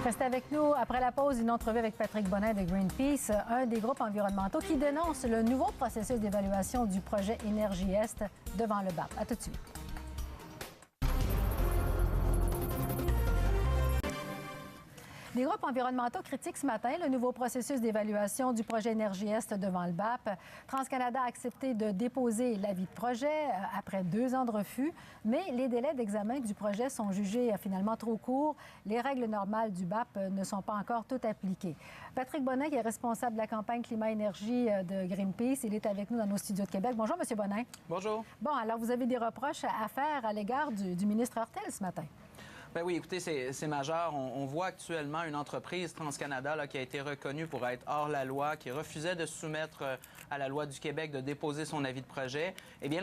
Restez avec nous. Après la pause, une entrevue avec Patrick Bonnet de Greenpeace, un des groupes environnementaux qui dénonce le nouveau processus d'évaluation du projet Énergie-Est devant le BAP. À tout de suite. Les groupes environnementaux critiquent ce matin le nouveau processus d'évaluation du projet Énergie-Est devant le BAP. TransCanada a accepté de déposer l'avis de projet après 2 ans de refus, mais les délais d'examen du projet sont jugés finalement trop courts. Les règles normales du BAP ne sont pas encore toutes appliquées. Patrick Bonnet, qui est responsable de la campagne Climat-Énergie de Greenpeace, il est avec nous dans nos studios de Québec. Bonjour, M. Bonnet. Bonjour. Bon, alors vous avez des reproches à faire à l'égard du ministre Hortel ce matin. Ben oui, écoutez, c'est majeur. On voit actuellement une entreprise, TransCanada, là, qui a été reconnue pour être hors la loi, qui refusait de se soumettre à la loi du Québec, de déposer son avis de projet. Eh bien,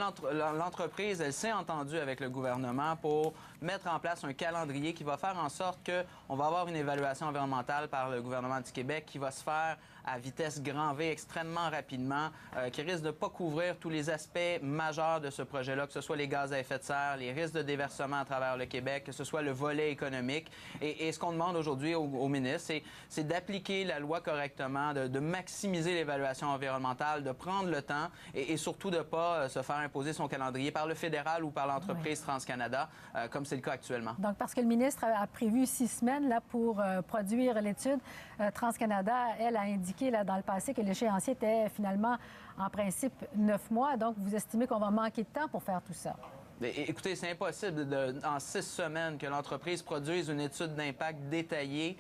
l'entreprise, elle s'est entendue avec le gouvernement pour mettre en place un calendrier qui va faire en sorte qu'on va avoir une évaluation environnementale par le gouvernement du Québec qui va se faire à vitesse grand V extrêmement rapidement, qui risque de ne pas couvrir tous les aspects majeurs de ce projet-là, que ce soit les gaz à effet de serre, les risques de déversement à travers le Québec, que ce soit le volet économique. Et ce qu'on demande aujourd'hui au ministre, c'est d'appliquer la loi correctement, de maximiser l'évaluation environnementale, de prendre le temps et surtout de ne pas se faire imposer son calendrier par le fédéral ou par l'entreprise TransCanada, comme c'est le cas actuellement. Donc, parce que le ministre a prévu 6 semaines là, pour produire l'étude, TransCanada, elle, a indiqué là, dans le passé que l'échéancier était finalement, en principe, 9 mois. Donc, vous estimez qu'on va manquer de temps pour faire tout ça? Écoutez, c'est impossible en 6 semaines que l'entreprise produise une étude d'impact détaillée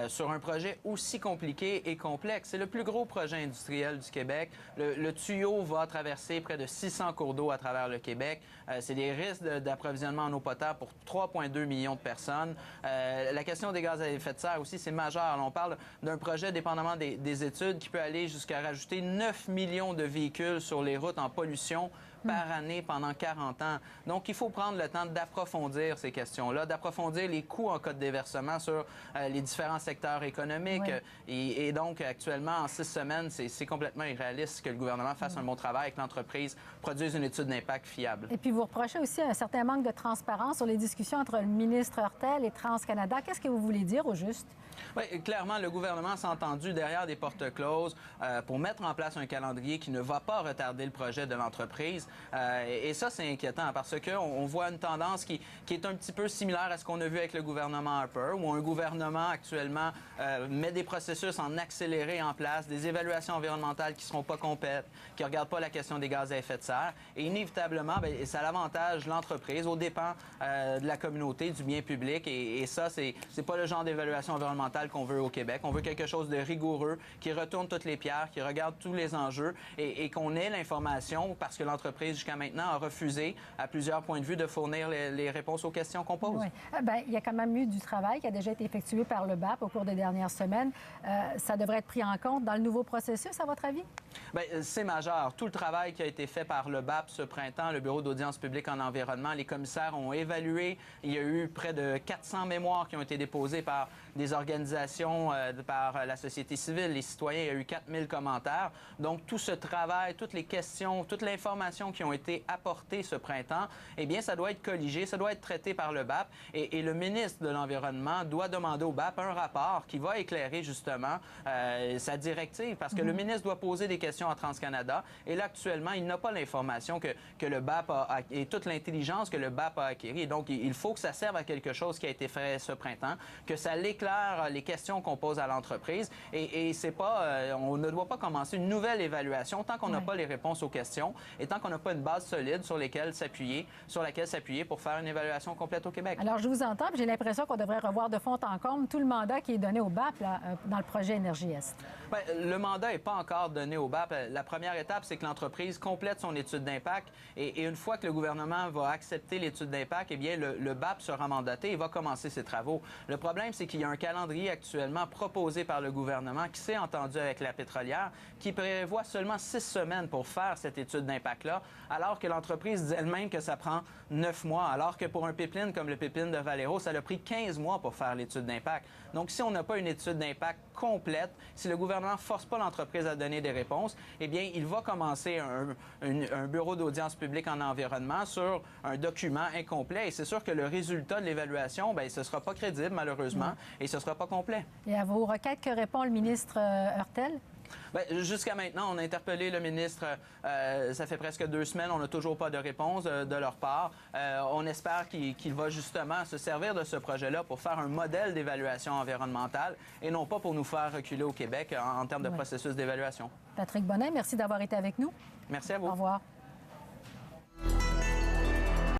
sur un projet aussi compliqué et complexe. C'est le plus gros projet industriel du Québec. Le tuyau va traverser près de 600 cours d'eau à travers le Québec. C'est des risques d'approvisionnement en eau potable pour 3,2 millions de personnes. La question des gaz à effet de serre aussi, c'est majeur. On parle d'un projet, dépendamment des études, qui peut aller jusqu'à rajouter 9 millions de véhicules sur les routes en pollution par année pendant 40 ans. Donc, il faut prendre le temps d'approfondir ces questions-là, d'approfondir les coûts en cas de déversement sur les différents secteurs économiques. Oui. Et donc, actuellement, en 6 semaines, c'est complètement irréaliste que le gouvernement fasse un bon travail et que l'entreprise produise une étude d'impact fiable. Et puis, vous reprochez aussi un certain manque de transparence sur les discussions entre le ministre Hortel et TransCanada. Qu'est-ce que vous voulez dire au juste? Oui, clairement, le gouvernement s'est entendu derrière des portes closes pour mettre en place un calendrier qui ne va pas retarder le projet de l'entreprise. Et ça, c'est inquiétant parce qu'on voit une tendance qui est un petit peu similaire à ce qu'on a vu avec le gouvernement Harper, où un gouvernement actuellement met des processus en accéléré en place, des évaluations environnementales qui ne seront pas complètes, qui ne regardent pas la question des gaz à effet de serre. Et inévitablement, bien, ça avantage l'entreprise aux dépens de la communauté, du bien public. Et ça, c'est pas le genre d'évaluation environnementale qu'on veut au Québec. On veut quelque chose de rigoureux, qui retourne toutes les pierres, qui regarde tous les enjeux et qu'on ait l'information parce que l'entreprise, jusqu'à maintenant, a refusé, à plusieurs points de vue, de fournir les réponses aux questions qu'on pose. Oui. Bien, il y a quand même eu du travail qui a déjà été effectué par le BAP au cours des dernières semaines. Ça devrait être pris en compte dans le nouveau processus, à votre avis? Bien, c'est majeur. Tout le travail qui a été fait par le BAP ce printemps, le Bureau d'audience publique en environnement, les commissaires ont évalué. Il y a eu près de 400 mémoires qui ont été déposées par des organisations, par la société civile, les citoyens. Il y a eu 4000 commentaires. Donc, tout ce travail, toutes les questions, toute l'information qui ont été apportées ce printemps, eh bien, ça doit être colligé, ça doit être traité par le BAP. Et le ministre de l'Environnement doit demander au BAP un rapport qui va éclairer justement sa directive. Parce que le ministre doit poser des questions à TransCanada. Et là, actuellement, il n'a pas l'information que le BAP a et toute l'intelligence que le BAP a acquérie. Donc, il faut que ça serve à quelque chose qui a été fait ce printemps, que ça l'éclaire les questions qu'on pose à l'entreprise. Et c'est pas, on ne doit pas commencer une nouvelle évaluation tant qu'on n'a pas les réponses aux questions et tant qu'on n'a pas une base solide sur laquelle s'appuyer pour faire une évaluation complète au Québec. Alors, je vous entends, j'ai l'impression qu'on devrait revoir de fond en comble tout le mandat qui est donné au BAP là, dans le projet Énergie-Est. Bien, le mandat n'est pas encore donné au BAP. La première étape, c'est que l'entreprise complète son étude d'impact et une fois que le gouvernement va accepter l'étude d'impact, eh bien, le BAP sera mandaté et va commencer ses travaux. Le problème, c'est qu'il y a un calendrier actuellement proposé par le gouvernement qui s'est entendu avec la pétrolière qui prévoit seulement 6 semaines pour faire cette étude d'impact-là. alors que l'entreprise dit elle-même que ça prend 9 mois, alors que pour un pipeline comme le pipeline de Valero, ça a pris 15 mois pour faire l'étude d'impact. Donc, si on n'a pas une étude d'impact complète, si le gouvernement ne force pas l'entreprise à donner des réponses, eh bien, il va commencer un bureau d'audience publique en environnement sur un document incomplet. Et c'est sûr que le résultat de l'évaluation, bien, ce ne sera pas crédible, malheureusement, et ce ne sera pas complet. Et à vos requêtes, que répond le ministre Hurtel? Bien, jusqu'à maintenant, on a interpellé le ministre, ça fait presque 2 semaines, on n'a toujours pas de réponse de leur part. On espère qu'il va justement se servir de ce projet-là pour faire un modèle d'évaluation environnementale et non pas pour nous faire reculer au Québec en termes de processus d'évaluation. Patrick Bonnet, merci d'avoir été avec nous. Merci à vous. Au revoir.